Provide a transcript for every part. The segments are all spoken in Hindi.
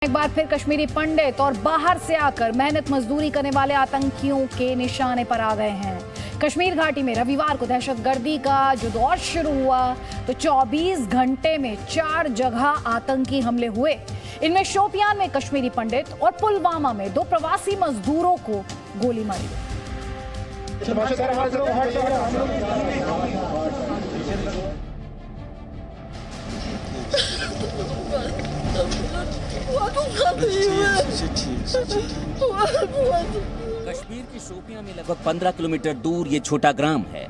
एक बार फिर कश्मीरी पंडित और बाहर से आकर मेहनत मजदूरी करने वाले आतंकियों के निशाने पर आ गए हैं। कश्मीर घाटी में रविवार को दहशतगर्दी का जो दौर शुरू हुआ तो 24 घंटे में 4 जगह आतंकी हमले हुए। इनमें शोपियान में कश्मीरी पंडित और पुलवामा में 2 प्रवासी मजदूरों को गोली मारी। कश्मीर के शोपियां में लगभग 15 किलोमीटर दूर ये छोटा ग्राम है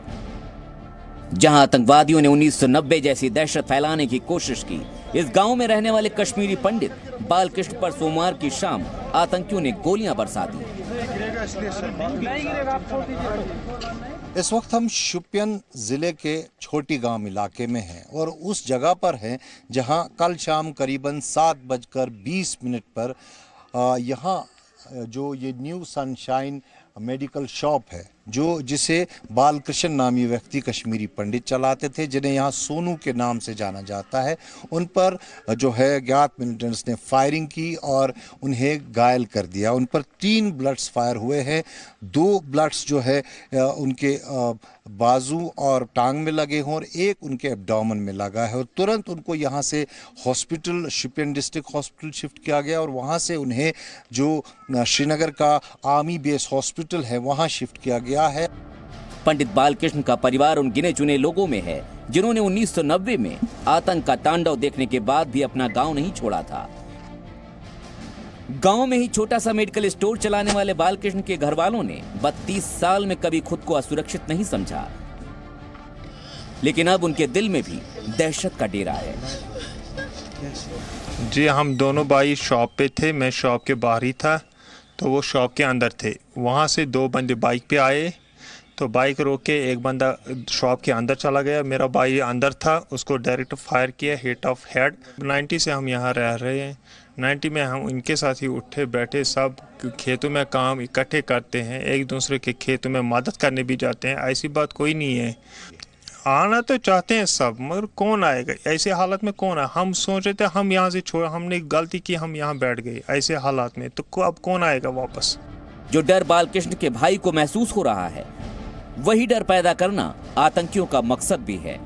जहां आतंकवादियों ने 1990 जैसी दहशत फैलाने की कोशिश की। इस गांव में रहने वाले कश्मीरी पंडित बालकृष्ण पर सोमवार की शाम आतंकियों ने गोलियां बरसा दी। इस वक्त हम शोपियान जिले के छोटी गांव इलाके में हैं और उस जगह पर हैं जहां कल शाम करीबन 7:20 पर यहाँ जो ये न्यू सनशाइन मेडिकल शॉप है जिसे बालकृष्ण नामी व्यक्ति कश्मीरी पंडित चलाते थे, जिन्हें यहाँ सोनू के नाम से जाना जाता है, उन पर जो है ज्ञात मिलिटेंट्स ने फायरिंग की और उन्हें घायल कर दिया। उन पर 3 ब्लड्स फायर हुए हैं। 2 ब्लड्स जो है उनके बाजू और टांग में लगे हों और एक उनके एब्डोमेन में लगा है और तुरंत उनको यहाँ से hospital Shopian district hospital shift किया गया और वहाँ से उन्हें जो श्रीनगर का आर्मी बेस हॉस्पिटल है वहाँ शिफ्ट किया गया है। पंडित बालकृष्ण का परिवार उन गिने चुने लोगों में है जिन्होंने 1990 में आतंक का तांडव देखने के बाद भी अपना गांव नहीं छोड़ा था। गांव में ही छोटा सा मेडिकल स्टोर चलाने वाले बालकृष्ण के घर वालों ने 32 साल में कभी खुद को असुरक्षित नहीं समझा, लेकिन अब उनके दिल में भी दहशत का डेरा है। जी, हम दोनों भाई शॉप पे थे, मैं शॉप के बाहर ही था तो वो शॉप के अंदर थे। वहाँ से 2 बंदे बाइक पे आए तो बाइक रोक के एक बंदा शॉप के अंदर चला गया। मेरा भाई अंदर था, उसको डायरेक्ट फायर किया, हिट ऑफ हेड। 90 से हम यहाँ रह रहे हैं। 90 में हम इनके साथ ही उठे बैठे, सब खेतों में काम इकट्ठे करते हैं, एक दूसरे के खेतों में मदद करने भी जाते हैं। ऐसी बात कोई नहीं है। आना तो चाहते हैं सब, मगर कौन आएगा ऐसे हालत में? कौन है? हम सोच रहे थे हम यहाँ से हमने गलती की, हम यहाँ बैठ गए ऐसे हालात में, तो अब कौन आएगा वापस? जो डर बालकृष्ण के भाई को महसूस हो रहा है, वही डर पैदा करना आतंकियों का मकसद भी है।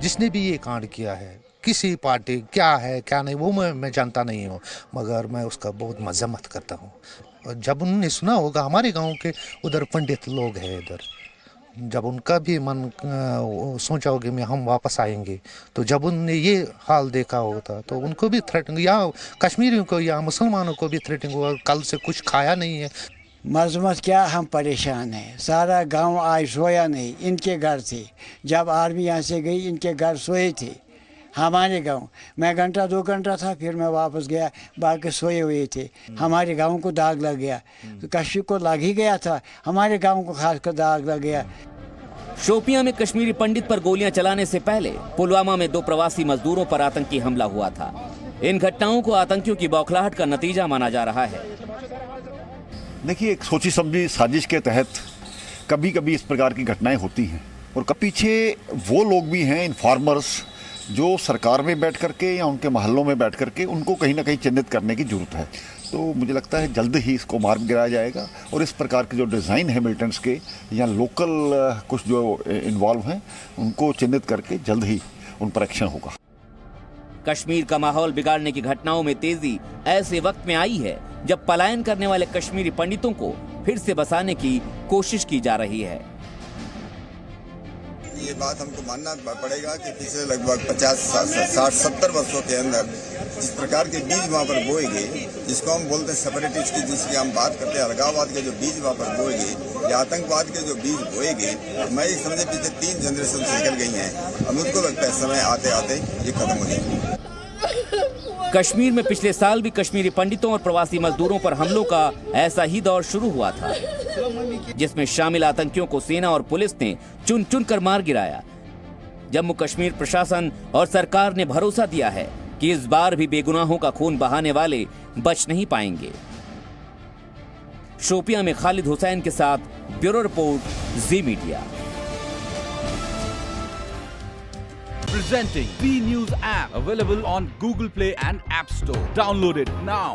जिसने भी ये कांड किया है, किसी पार्टी क्या है क्या नहीं वो मैं जानता नहीं हूँ, मगर मैं उसका बहुत मजम्मत करता हूँ। जब उन्होंने सुना होगा हमारे गांव के उधर पंडित लोग हैं इधर, जब उनका भी मन सोचा होगा कि हम वापस आएंगे, तो जब उन्होंने ये हाल देखा होता तो उनको भी थ्रेटिंग, या कश्मीरियों को या मुसलमानों को भी थ्रेटिंग हुआ। कल से कुछ खाया नहीं है। मजमत क्या, हम परेशान हैं। सारा गांव आज सोया नहीं, इनके घर थे। जब आर्मी यहाँ से गई इनके घर सोए थे। हमारे गांव मैं 1-2 घंटा था, फिर मैं वापस गया, बाकी सोए हुए थे। हमारे गांव को दाग लग गया, तो कश्मीर को लग ही गया था, हमारे गांव को खासकर दाग लग गया। शोपियां में कश्मीरी पंडित पर गोलियां चलाने से पहले पुलवामा में 2 प्रवासी मजदूरों पर आतंकी हमला हुआ था। इन घटनाओं को आतंकियों की बौखलाहट का नतीजा माना जा रहा है। देखिए, एक सोची समझी साजिश के तहत कभी कभी इस प्रकार की घटनाएं होती हैं और पीछे वो लोग भी हैं, इन्फॉर्मर्स, जो सरकार में बैठ करके या उनके महल्लों में बैठ करके उनको कहीं ना कहीं चिन्हित करने की जरूरत है। तो मुझे लगता है जल्द ही इसको मार गिराया जाएगा और इस प्रकार के जो डिज़ाइन है मिलिटेंट्स के या लोकल कुछ जो इन्वॉल्व हैं उनको चिन्हित करके जल्द ही उन पर एक्शन होगा। कश्मीर का माहौल बिगाड़ने की घटनाओं में तेजी ऐसे वक्त में आई है जब पलायन करने वाले कश्मीरी पंडितों को फिर से बसाने की कोशिश की जा रही है। ये बात हमको मानना पड़ेगा कि पिछले लगभग 50-60-70 वर्षों के अंदर जिस प्रकार के बीज वहाँ पर बोए गए, जिसको हम बोलते हैं सेपरेटिस्ट की, जिसकी हम बात करते हैं अलगाववाद के जो बीज वहाँ पर बोए गए या आतंकवाद के जो बीज बोए गए, मैं ये समझे पीछे 3 जनरेशन निकल गई हैं। अब मुझको लगता है समय आते आते ये खत्म हो जाएगी। कश्मीर में पिछले साल भी कश्मीरी पंडितों और प्रवासी मजदूरों पर हमलों का ऐसा ही दौर शुरू हुआ था, जिसमें शामिल आतंकियों को सेना और पुलिस ने चुन चुन कर मार गिराया। जम्मू कश्मीर प्रशासन और सरकार ने भरोसा दिया है कि इस बार भी बेगुनाहों का खून बहाने वाले बच नहीं पाएंगे। शोपियां में खालिद हुसैन के साथ bureau report, ji media. Presenting B News app, available on Google Play and App Store. Download it now.